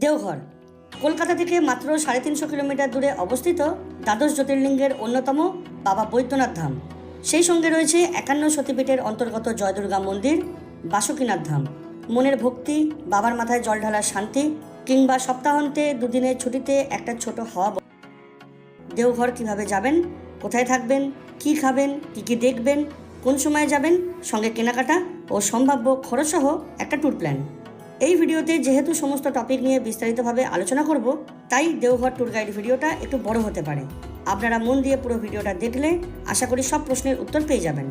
দেওঘর কলকাতা থেকে মাত্র 350 কিলোমিটার দূরে অবস্থিত দ্বাদশ জ্যোতির্লিঙ্গের অন্যতম বাবা বৈদ্যনাথ ধাম। সেই সঙ্গে রয়েছে 51 সতীপীঠের অন্তর্গত জয়দুর্গা মন্দির, বাসুকীনাথ ধাম। মনের ভক্তি, বাবার মাথায় জল ঢালার শান্তি, কিংবা সপ্তাহান্তে দুদিনের ছুটিতে একটা ছোট হাওয়া। দেওঘর কিভাবে যাবেন, কোথায় থাকবেন, কি খাবেন, কি দেখবেন, কোন সময় যাবেন, সঙ্গে কেনাকাটা ও সম্ভাব্য খরচসহ একটা ট্যুর প্ল্যান। এই ভিডিওতে যেহেতু সমস্ত টপিক নিয়ে বিস্তারিতভাবে আলোচনা করব, তাই দেওঘর ট্যুর গাইড ভিডিওটা একটু বড় হতে পারে। আপনারা মন দিয়ে পুরো ভিডিওটা দেখলে আশা করি সব প্রশ্নের উত্তর পেয়ে যাবেন।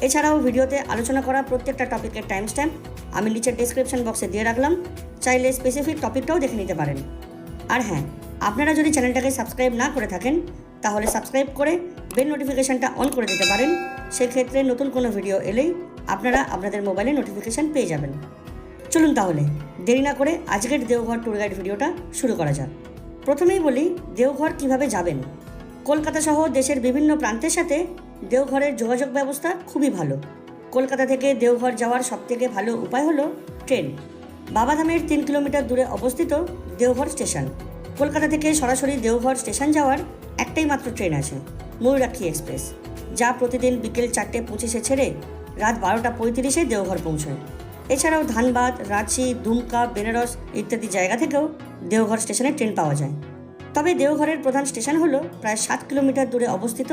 এছাড়াও ভিডিওতে আলোচনা করা প্রত্যেকটা টপিকের টাইম স্ট্যাম্প আমি নিচের ডেসক্রিপশন বক্সে দিয়ে রাখলাম, চাইলে স্পেসিফিক টপিকটাও দেখে নিতে পারেন। আর হ্যাঁ, আপনারা যদি চ্যানেলটাকে সাবস্ক্রাইব না করে থাকেন তাহলে সাবস্ক্রাইব করে বেল নোটিফিকেশানটা অন করে দিতে পারেন। সেক্ষেত্রে নতুন কোনো ভিডিও এলেই আপনারা আপনাদের মোবাইলে নোটিফিকেশান পেয়ে যাবেন। চলুন তাহলে দেরি না করে আজকের দেওঘর ট্যুর গাইড ভিডিওটা শুরু করা যাক। প্রথমেই বলি দেওঘর কিভাবে যাবেন। কলকাতা সহ দেশের বিভিন্ন প্রান্তের সাথে দেওঘরের যোগাযোগ ব্যবস্থা খুবই ভালো। কলকাতা থেকে দেওঘর যাওয়ার সবথেকে ভালো উপায় হলো ট্রেন। বাবাধামের 3 কিলোমিটার দূরে অবস্থিত দেওঘর স্টেশন। কলকাতা থেকে সরাসরি দেওঘর স্টেশন যাওয়ার একটাই মাত্র ট্রেন আছে, ময়ূরাক্ষী এক্সপ্রেস, যা প্রতিদিন বিকেল 4:25 ছেড়ে রাত 12:35 দেওঘর পৌঁছয়। এছাড়াও ধানবাদ, রাঁচি, দুমকা, বেনারস ইত্যাদি জায়গা থেকেও দেওঘর স্টেশনে ট্রেন পাওয়া যায়। তবে দেওঘরের প্রধান স্টেশন হলো প্রায় 7 কিলোমিটার দূরে অবস্থিত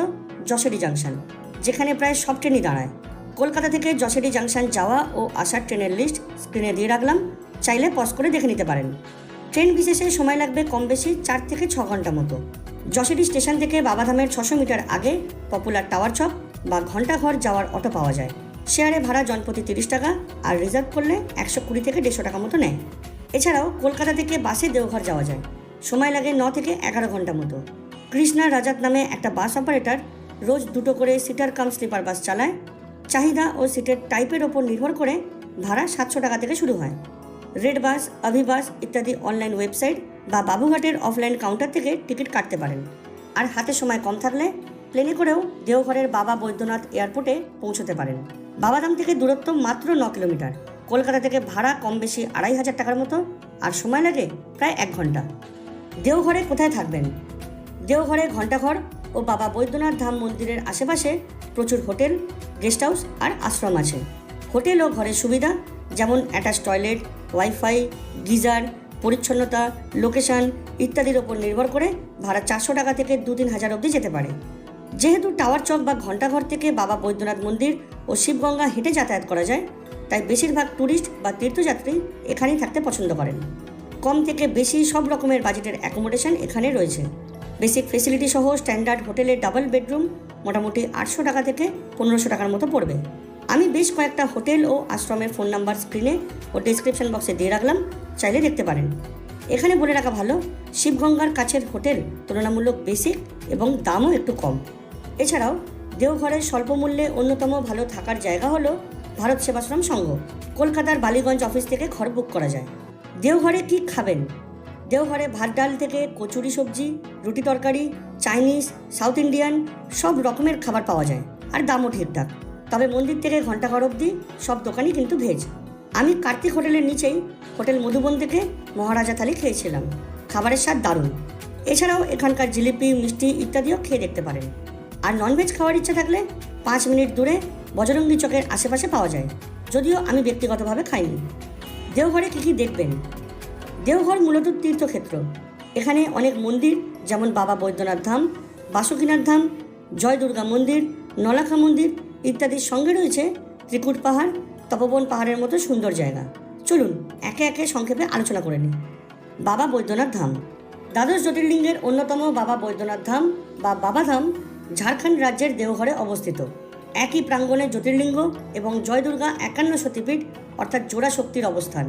যশোরী জাংশন, যেখানে প্রায় সব ট্রেনই দাঁড়ায়। কলকাতা থেকে যশোরী জাংশন যাওয়া ও আসার ট্রেনের লিস্ট স্ক্রিনে দিয়ে রাখলাম, চাইলে পজ করে দেখে নিতে পারেন। ট্রেন বিশেষে সময় লাগবে কম বেশি 4 থেকে 6 ঘন্টা মতো। যশোরী স্টেশন থেকে বাবাধামের 600 মিটার আগে পপুলার টাওয়ার চক বা ঘণ্টাঘর যাওয়ার অটো পাওয়া যায়। শেয়ারে ভাড়া জনপ্রতি 30 টাকা, আর রিজার্ভ করলে 120 থেকে 150 টাকা মতো নেয়। এছাড়াও কলকাতা থেকে বাসে দেওঘর যাওয়া যায়, সময় লাগে 9 থেকে 11 ঘন্টা মতো। কৃষ্ণা রাজাত নামে একটা বাস অপারেটর রোজ 2টো করে সিটার কাম স্লিপার বাস চালায়। চাহিদা ও সিটের টাইপের ওপর নির্ভর করে ভাড়া 700 টাকা থেকে শুরু হয়। রেড বাস, অভিবাস ইত্যাদি অনলাইন ওয়েবসাইট বা বাবুঘাটের অফলাইন কাউন্টার থেকে টিকিট কাটতে পারেন। আর হাতে সময় কম থাকলে প্লেনে করেও দেওঘরের বাবা বৈদ্যনাথ এয়ারপোর্টে পৌঁছতে পারেন। বাবাধাম থেকে দূরত্ব মাত্র 9 কিলোমিটার। কলকাতা থেকে ভাড়া কম বেশি 2500 টাকার মতো, আর সময় লাগে প্রায় 1 ঘন্টা। দেওঘরে কোথায় থাকবেন? দেওঘরে ঘণ্টাঘর ও বাবা বৈদ্যনাথ ধাম মন্দিরের আশেপাশে প্রচুর হোটেল, গেস্ট হাউস আর আশ্রম আছে। হোটেল ও ঘরের সুবিধা যেমন অ্যাটাচ টয়লেট, ওয়াইফাই, গিজার, পরিচ্ছন্নতা, লোকেশন ইত্যাদির ওপর নির্ভর করে ভাড়া 400 টাকা থেকে 2-3 হাজার অবধি যেতে পারে। যেহেতু টাওয়ার চক বা ঘণ্টাঘর থেকে বাবা বৈদ্যনাথ মন্দির ও শিবগঙ্গা হেঁটে যাতায়াত করা যায়, তাই বেশিরভাগ ট্যুরিস্ট বা তীর্থযাত্রী এখানেই থাকতে পছন্দ করেন। কম থেকে বেশি সব রকমের বাজেটের অ্যাকোমোডেশন এখানে রয়েছে। বেসিক ফেসিলিটি সহ স্ট্যান্ডার্ড হোটেলের ডাবল বেডরুম মোটামুটি 800 টাকা থেকে 1500 টাকার মতো পড়বে। আমি বেশ কয়েকটা হোটেল ও আশ্রমের ফোন নাম্বার স্ক্রিনে ও ডেসক্রিপশন বক্সে দিয়ে রাখলাম, চাইলে দেখতে পারেন। এখানে বলে রাখা ভালো, শিবগঙ্গার কাছের হোটেল তুলনামূলক বেসিক এবং দামও একটু কম। এছাড়াও দেওঘরের স্বল্প মূল্যে অন্যতম ভালো থাকার জায়গা হলো ভারত সেবাশ্রম সংঘ। কলকাতার বালিগঞ্জ অফিস থেকে ঘর বুক করা যায়। দেওঘরে কি খাবেন? দেওঘরে ভাত ডাল থেকে কচুরি, সবজি, রুটি তরকারি, চাইনিজ, সাউথ ইন্ডিয়ান সব রকমের খাবার পাওয়া যায়, আর দামও ঠিকঠাক। তবে মন্দির থেকে ঘণ্টাঘর অবধি সব দোকানই কিন্তু ভেজ। আমি কার্তিক হোটেলের নিচেই হোটেল মধুবন থেকে মহারাজা থালি খেয়েছিলাম, খাবারের স্বাদ দারুণ। এছাড়াও এখানকার জিলিপি, মিষ্টি ইত্যাদিও খেয়ে দেখতে পারেন। আর ননভেজ খাওয়ার ইচ্ছা থাকলে 5 মিনিট দূরে বজরঙ্গি চকের আশেপাশে পাওয়া যায়, যদিও আমি ব্যক্তিগতভাবে খাইনি। দেওঘরে কী দেখবেন? দেওঘর মূলত তীর্থক্ষেত্র। এখানে অনেক মন্দির যেমন বাবা বৈদ্যনাথ ধাম, বাসুকীনাথ ধাম, জয়দুর্গা মন্দির, নলাখা মন্দির ইত্যাদির সঙ্গে রয়েছে ত্রিকুট পাহাড়, তপোবন পাহাড়ের মতো সুন্দর জায়গা। চলুন একে একে সংক্ষেপে আলোচনা করে নিই। বাবা বৈদ্যনাথ ধাম দ্বাদশ জ্যোতির্লিঙ্গের অন্যতম বাবা বৈদ্যনাথ ধাম বা বাবাধাম ঝাড়খণ্ড রাজ্যের দেওঘরে অবস্থিত। একই প্রাঙ্গণে জ্যোতির্লিঙ্গ এবং জয়দুর্গা 51 সতীপীঠ অর্থাৎ জোড়া শক্তির অবস্থান।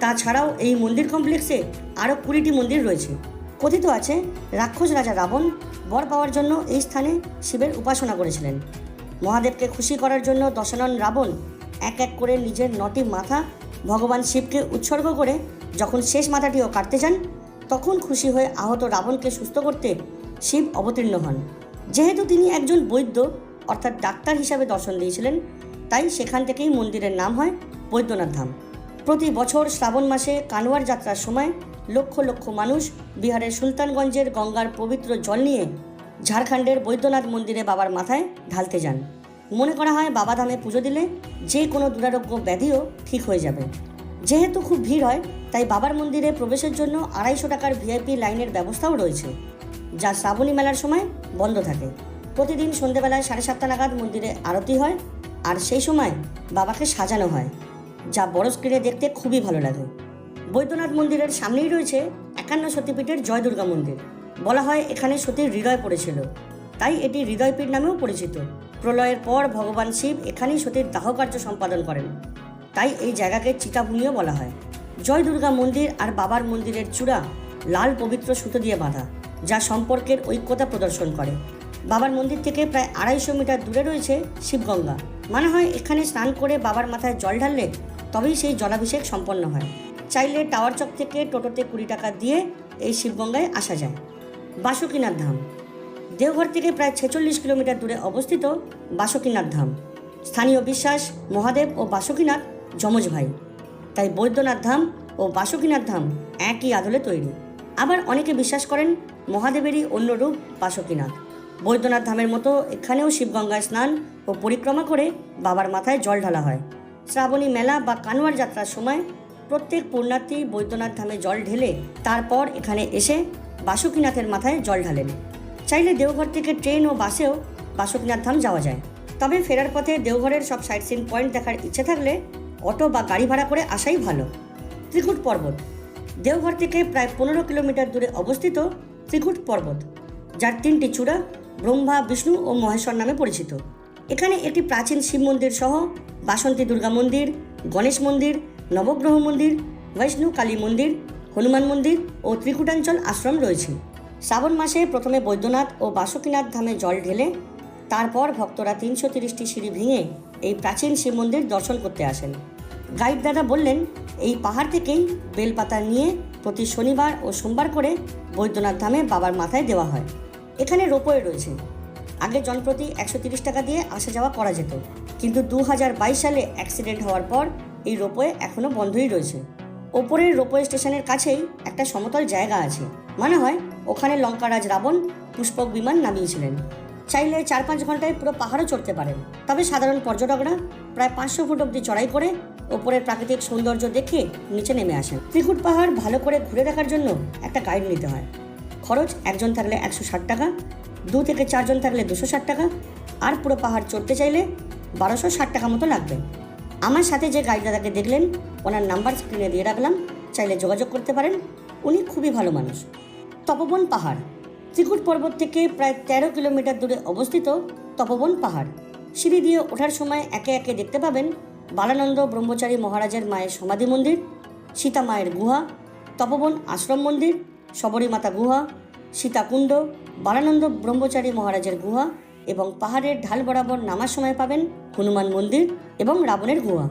তাছাড়াও এই মন্দির কমপ্লেক্সে আরও 20টি মন্দির রয়েছে। কথিত আছে রাক্ষস রাজা রাবণ বর পাওয়ার জন্য এই স্থানে শিবের উপাসনা করেছিলেন। মহাদেবকে খুশি করার জন্য দশানন রাবণ এক এক করে নিজের 9টি মাথা ভগবান শিবকে উৎসর্গ করে যখন শেষ মাথাটিও কাটতে যান, তখন খুশি হয়ে আহত রাবণকে সুস্থ করতে শিব অবতীর্ণ হন। যেহেতু তিনি একজন বৈদ্য অর্থাৎ ডাক্তার হিসাবে দর্শন দিয়েছিলেন, তাই সেখান থেকেই মন্দিরের নাম হয় বৈদ্যনাথ ধাম। প্রতি বছর শ্রাবণ মাসে কানওয়ার যাত্রার সময় লক্ষ লক্ষ মানুষ বিহারের সুলতানগঞ্জের গঙ্গার পবিত্র জল নিয়ে ঝাড়খণ্ডের বৈদ্যনাথ মন্দিরে বাবার মাথায় ঢালতে যান। মনে করা হয় বাবাধামে পুজো দিলে যে কোনো দুরারোগ্য ব্যাধিও ঠিক হয়ে যাবে। যেহেতু খুব ভিড় হয়, তাই বাবার মন্দিরে প্রবেশের জন্য 250 টাকার ভিআইপি লাইনের ব্যবস্থাও রয়েছে, যা শ্রাবণী মেলার সময় বন্ধ থাকে। প্রতিদিন সন্ধেবেলায় 7:30 নাগাদ মন্দিরে আরতি হয়, আর সেই সময় বাবাকে সাজানো হয়, যা বড় স্ক্রিনে দেখতে খুবই ভালো লাগে। বৈদ্যনাথ মন্দিরের সামনেই রয়েছে 51 সতীপীঠের জয় দুর্গা মন্দির। বলা হয় এখানে সতীর হৃদয় পড়েছিল, তাই এটি হৃদয়পীঠ নামেও পরিচিত। প্রলয়ের পর ভগবান শিব এখানেই সতীর দাহকার্য সম্পাদন করেন, তাই এই জায়গাকে চিতাভূমিও বলা হয়। জয় দুর্গা মন্দির আর বাবার মন্দিরের চূড়া লাল পবিত্র সুতো দিয়ে বাঁধা, যা সম্পর্কের ঐক্যতা প্রদর্শন করে। বাবার মন্দির থেকে প্রায় 250 মিটার দূরে রয়েছে শিবগঙ্গা। মনে হয় এখানে স্নান করে বাবার মাথায় জল ঢাললে তবেই সেই জলাভিষেক সম্পন্ন হয়। চাইলে টাওয়ার চক থেকে টোটোতে 20 টাকা দিয়ে এই শিবগঙ্গায় আসা যায়। বাসুকীনাথ ধাম দেওঘর থেকে প্রায় 46 কিলোমিটার দূরে অবস্থিত বাসুকীনাথ ধাম। স্থানীয় বিশ্বাস মহাদেব ও বাসুকীনাথ যমজ ভাই, তাই বৈদ্যনাথ ধাম ও বাসুকীনাথ ধাম একই আদলে তৈরি। আবার অনেকে বিশ্বাস করেন মহাদেবেরই অন্য রূপ বাসুকীনাথ। বৈদ্যনাথ ধামের মতো এখানেও শিবগঙ্গায় স্নান ও পরিক্রমা করে বাবার মাথায় জল ঢালা হয়। শ্রাবণী মেলা বা কানওয়ার যাত্রার সময় প্রত্যেক পুণ্যার্থী বৈদ্যনাথ ধামে জল ঢেলে তারপর এখানে এসে বাসুকীনাথের মাথায় জল ঢালেন। চাইলে দেওঘর থেকে ট্রেন ও বাসেও বাসুকীনাথ ধাম যাওয়া যায়। তবে ফেরার পথে দেওঘরের সব সাইট সিন পয়েন্ট দেখার ইচ্ছে থাকলে অটো বা গাড়ি ভাড়া করে আসাই ভালো। ত্রিকুট পর্বত দেওঘর থেকে প্রায় 15 কিলোমিটার দূরে অবস্থিত ত্রিকুট পর্বত, যার 3টি চূড়া ব্রহ্মা, বিষ্ণু ও মহেশ্বর নামে পরিচিত। এখানে একটি প্রাচীন শিব মন্দির সহ বাসন্তী দুর্গা মন্দির, গণেশ মন্দির, নবগ্রহ মন্দির, বৈষ্ণু কালী মন্দির, হনুমান মন্দির ও ত্রিকুটাঞ্চল আশ্রম রয়েছে। শ্রাবণ মাসে প্রথমে বৈদ্যনাথ ও বাসুকীনাথ ধামে জল ঢেলে তারপর ভক্তরা 330টি সিঁড়ি ভেঙে এই প্রাচীন শিব মন্দির দর্শন করতে আসেন। গাইড দাদা বললেন এই পাহাড় থেকেই বেলপাতা নিয়ে প্রতি শনিবার ও সোমবার করে বৈদ্যনাথ ধামে বাবার মাথায় দেওয়া হয়। এখানে রোপওয়ে রয়েছে। আগে জনপ্রতি 130 টাকা দিয়ে আসা যাওয়া করা যেত, কিন্তু 2022 সালে অ্যাক্সিডেন্ট হওয়ার পর এই রোপওয়ে এখনও বন্ধই রয়েছে। ওপরের রোপওয়ে স্টেশনের কাছেই একটা সমতল জায়গা আছে। মনে হয় ওখানে লঙ্কারাজ রাবণ পুষ্পক বিমান নামিয়েছিলেন। চাইলে 4-5 ঘন্টায় পুরো পাহাড়ও চড়তে পারেন। তবে সাধারণ পর্যটকরা প্রায় 500 ফুট অব্দি চড়াই করে ওপরের প্রাকৃতিক সৌন্দর্য দেখে নিচে নেমে আসেন। ত্রিকুট পাহাড় ভালো করে ঘুরে দেখার জন্য একটা গাইড নিতে হয়। খরচ একজন থাকলে 160 টাকা, 2 থেকে 4 জন থাকলে 260 টাকা, আর পুরো পাহাড় চড়তে চাইলে 1260 টাকা মতো লাগবে। আমার সাথে যে গাইড দাদাকে দেখলেন, ওনার নাম্বার স্ক্রিনে দিয়ে রাখলাম, চাইলে যোগাযোগ করতে পারেন। উনি খুবই ভালো মানুষ। তপবন পাহাড় ত্রিকুট পর্বত থেকে প্রায় 13 কিলোমিটার দূরে অবস্থিত তপবন পাহাড়। সিঁড়ি দিয়ে ওঠার সময় একে একে দেখতে পাবেন বালানন্দ ব্রহ্মচারী মহারাজের মায়ের সমাধি মন্দির, সীতা মায়ের গুহা, তপবন আশ্রম মন্দির, শবরীমাতা গুহা, সীতাকুণ্ড, বালানন্দ ব্রহ্মচারী মহারাজের গুহা এবং পাহাড়ের ঢাল বরাবর নামার সময় পাবেন হনুমান মন্দির এবং রাবণের গুহা।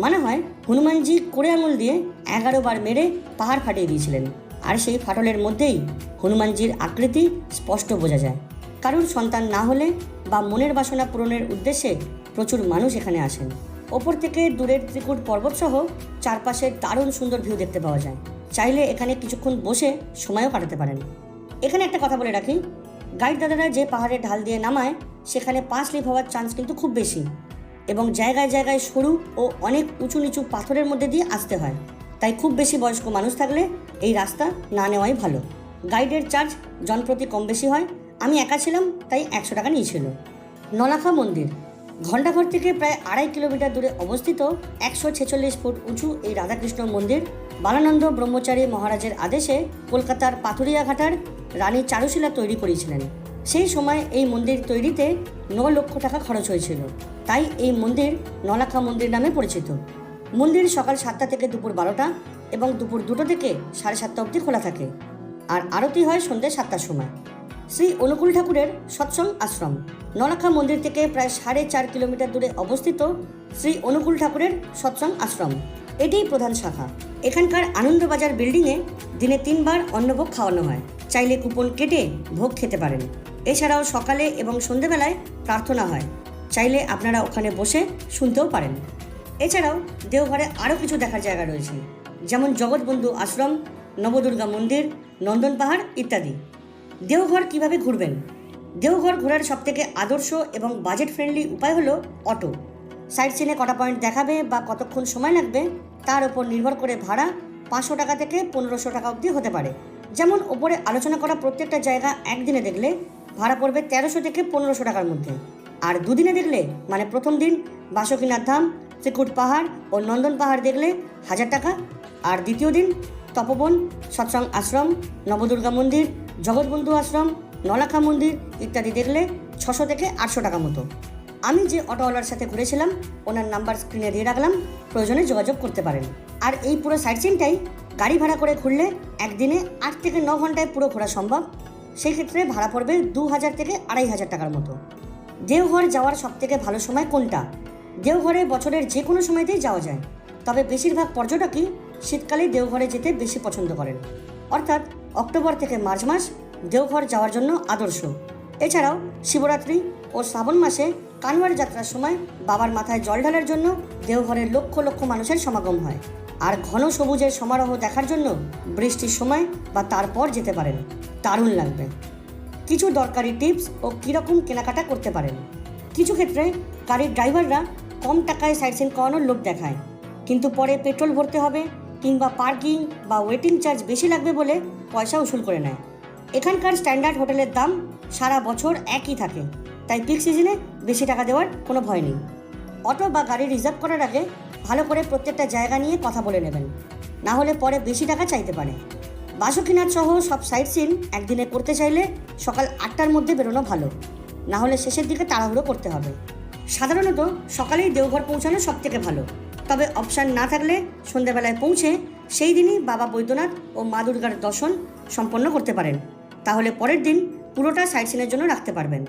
মনে হয় হনুমানজি কোড়ে আঙুল দিয়ে 11 বার মেরে পাহাড় ফাটিয়ে দিয়েছিলেন, আর সেই ফাটলের মধ্যেই হনুমানজির আকৃতি স্পষ্ট বোঝা যায়। কারুর সন্তান না হলে বা মনের বাসনা পূরণের উদ্দেশ্যে প্রচুর মানুষ এখানে আসেন। ওপর থেকে দূরের ত্রিকুট পর্বত সহ চারপাশের দারুণ সুন্দর ভিউ দেখতে পাওয়া যায়। চাইলে এখানে কিছুক্ষণ বসে সময়ও কাটাতে পারেন। এখানে একটা কথা বলে রাখি, গাইড দাদারা যে পাহাড়ের ঢাল দিয়ে নামায় সেখানে পা স্লিপ হওয়ার চান্স কিন্তু খুব বেশি, এবং জায়গায় জায়গায় সরু ও অনেক উঁচু নিচু পাথরের মধ্যে দিয়ে আসতে হয়। তাই খুব বেশি বয়স্ক মানুষ থাকলে এই রাস্তা না নেওয়াই ভালো। গাইডের চার্জ জনপ্রতি কম বেশি হয়। আমি একা ছিলাম, তাই 100 টাকা নিয়েছিল। নলাখা মন্দির ঘণ্টাঘর থেকে প্রায় 2.5 কিলোমিটার দূরে অবস্থিত 146 ফুট উঁচু এই রাধাকৃষ্ণ মন্দির বালানন্দ ব্রহ্মচারী মহারাজের আদেশে কলকাতার পাথুরিয়াঘাটার রানী চারুশীলা তৈরি করেছিলেন। সেই সময় এই মন্দির তৈরিতে 9 লক্ষ টাকা খরচ হয়েছিল, তাই এই মন্দির নলাখা মন্দির নামে পরিচিত। মন্দির সকাল 7টা থেকে দুপুর 12টা এবং দুপুর 2টো থেকে 7:30 অবধি খোলা থাকে, আর আরতি হয় সন্ধ্যে 7টার সময়। শ্রী অনুকূল ঠাকুরের সৎসঙ্গ আশ্রম নলাখা মন্দির থেকে প্রায় 4.5 কিলোমিটার দূরে অবস্থিত শ্রী অনুকূল ঠাকুরের সৎসঙ্গ আশ্রম, এটিই প্রধান শাখা। এখানকার আনন্দবাজার বিল্ডিংয়ে দিনে 3 বার অন্নভোগ খাওয়ানো হয়। চাইলে কুপন কেটে ভোগ খেতে পারেন। এছাড়াও সকালে এবং সন্ধ্যেবেলায় প্রার্থনা হয়, চাইলে আপনারা ওখানে বসে শুনতেও পারেন। এছাড়াও দেওঘরে আরও কিছু দেখার জায়গা রয়েছে, যেমন জগৎবন্ধু আশ্রম, নবদুর্গা মন্দির, নন্দন পাহাড় ইত্যাদি। দেওঘর কিভাবে ঘুরবেন? দেওঘর ঘোরার সবথেকে আদর্শ এবং বাজেট ফ্রেন্ডলি উপায় হলো অটো। সাইট সিনে কটা পয়েন্ট দেখাবে বা কতক্ষণ সময় লাগবে তার উপর নির্ভর করে ভাড়া 500 টাকা থেকে 1500 টাকা অবধি হতে পারে। যেমন ওপরে আলোচনা করা প্রত্যেকটা জায়গা একদিনে দেখলে ভাড়া পড়বে 1300 থেকে 1500 টাকার মধ্যে। আর দুদিনে দেখলে মানে প্রথম দিন বাসুকীনাথ ধাম, ত্রিকুট পাহাড় ও নন্দন পাহাড় দেখলে 1000 টাকা, আর দ্বিতীয় দিন তপবন, সৎসঙ্গ আশ্রম, নবদুর্গা মন্দির, জগৎবন্ধু আশ্রম, নলাখা মন্দির ইত্যাদি দেখলে 600 থেকে 800 টাকা মতো। আমি যে অটোওয়ালার সাথে ঘুরেছিলাম ওনার নাম্বার স্ক্রিনে দিয়ে রাখলাম, প্রয়োজনে যোগাযোগ করতে পারেন। আর এই পুরো সাইট সিনটাই গাড়ি ভাড়া করে ঘুরলে একদিনে 8 থেকে 9 ঘন্টায় পুরো ঘোরা সম্ভব। সেই ক্ষেত্রে ভাড়া পড়বে 2000 থেকে 2500 টাকার মতো। দেওঘর যাওয়ার সবথেকে ভালো সময় কোনটা? দেওঘরে বছরের যে কোনো সময়তেই যাওয়া যায়, তবে বেশিরভাগ পর্যটকই শীতকালে দেওঘরে যেতে বেশি পছন্দ করেন। অর্থাৎ অক্টোবর থেকে মার্চ মাস দেওঘর যাওয়ার জন্য আদর্শ। এছাড়াও শিবরাত্রি ও শ্রাবণ মাসে কানওয়ার যাত্রার সময় বাবার মাথায় জল ঢালার জন্য দেওঘরের লক্ষ লক্ষ মানুষের সমাগম হয়। আর ঘন সবুজের সমারোহ দেখার জন্য বৃষ্টির সময় বা তারপর যেতে পারেন, দারুণ লাগবে। কিছু দরকারি টিপস ও কীরকম কেনাকাটা করতে পারেন। কিছু ক্ষেত্রে গাড়ির ড্রাইভাররা কম টাকায় সাইট সিন করানোর লোভ দেখায়, কিন্তু পরে পেট্রোল ভরতে হবে কিংবা পার্কিং বা ওয়েটিং চার্জ বেশি লাগবে বলে পয়সা উসুল করে নেয়। এখানকার স্ট্যান্ডার্ড হোটেলের দাম সারা বছর একই থাকে, তাই পিক সিজনে বেশি টাকা দেওয়ার কোনো ভয় নেই। অটো বা গাড়ি রিজার্ভ করার আগে ভালো করে প্রত্যেকটা জায়গা নিয়ে কথা বলে নেবেন, না হলে পরে বেশি টাকা চাইতে পারে। বাসুকীনাথ সহ সব সাইট সিন একদিনে করতে চাইলে সকাল 8টার মধ্যে বেরোনো ভালো, না হলে শেষের দিকে তাড়াহুড়ো করতে হবে। সাধারণত সকালেই দেওঘর পৌঁছানো সব থেকে ভালো, তবে অপশান না থাকলে সন্ধ্যাবেলায় পৌঁছে সেই দিনই বাবা বৈদ্যনাথ ও মা দুর্গার দর্শন সম্পন্ন করতে পারেন। তাহলে পরের দিন পুরোটা সাইট সিনের জন্য রাখতে পারবেন।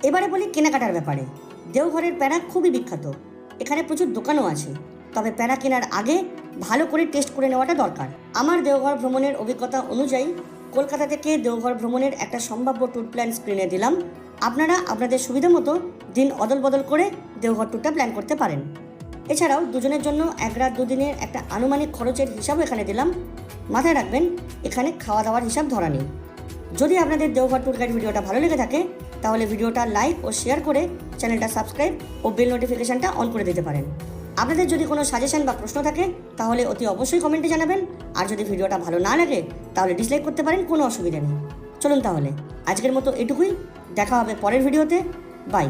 এবারে বলি কেনাকাটার ব্যাপারে। দেওঘরের প্যারা খুবই বিখ্যাত, এখানে প্রচুর দোকানও আছে, তবে প্যারা কেনার আগে ভালো করে টেস্ট করে নেওয়াটা দরকার। আমার দেওঘর ভ্রমণের অভিজ্ঞতা অনুযায়ী কলকাতা থেকে দেওঘর ভ্রমণের একটা সম্ভাব্য ট্যুর প্ল্যান স্ক্রিনে দিলাম। আপনারা আপনাদের সুবিধা মতো দিন অদল বদল করে দেওঘর ট্যুরটা প্ল্যান করতে পারেন। এছাড়াও দুজনের জন্য 1 রাত 2 দিনের একটা আনুমানিক খরচের হিসাবও এখানে দিলাম। মাথায় রাখবেন এখানে খাওয়া দাওয়ার হিসাব ধরা নেই। যদি আপনাদের দেওঘর ট্যুর গাইড ভিডিওটা ভালো লেগে থাকে তাহলে ভিডিওটা লাইক ও শেয়ার করে চ্যানেলটা সাবস্ক্রাইব ও বেল নোটিফিকেশনটা অন করে দিতে পারেন। আপনাদের যদি কোনো সাজেশন বা প্রশ্ন থাকে তাহলে অতি অবশ্যই কমেন্টে জানাবেন। আর যদি ভিডিওটা ভালো না লাগে তাহলে ডিসলাইক করতে পারেন, কোনো অসুবিধা নেই। চলুন তাহলে আজকের মতো এটুকুই, দেখা হবে পরের ভিডিওতে। বাই।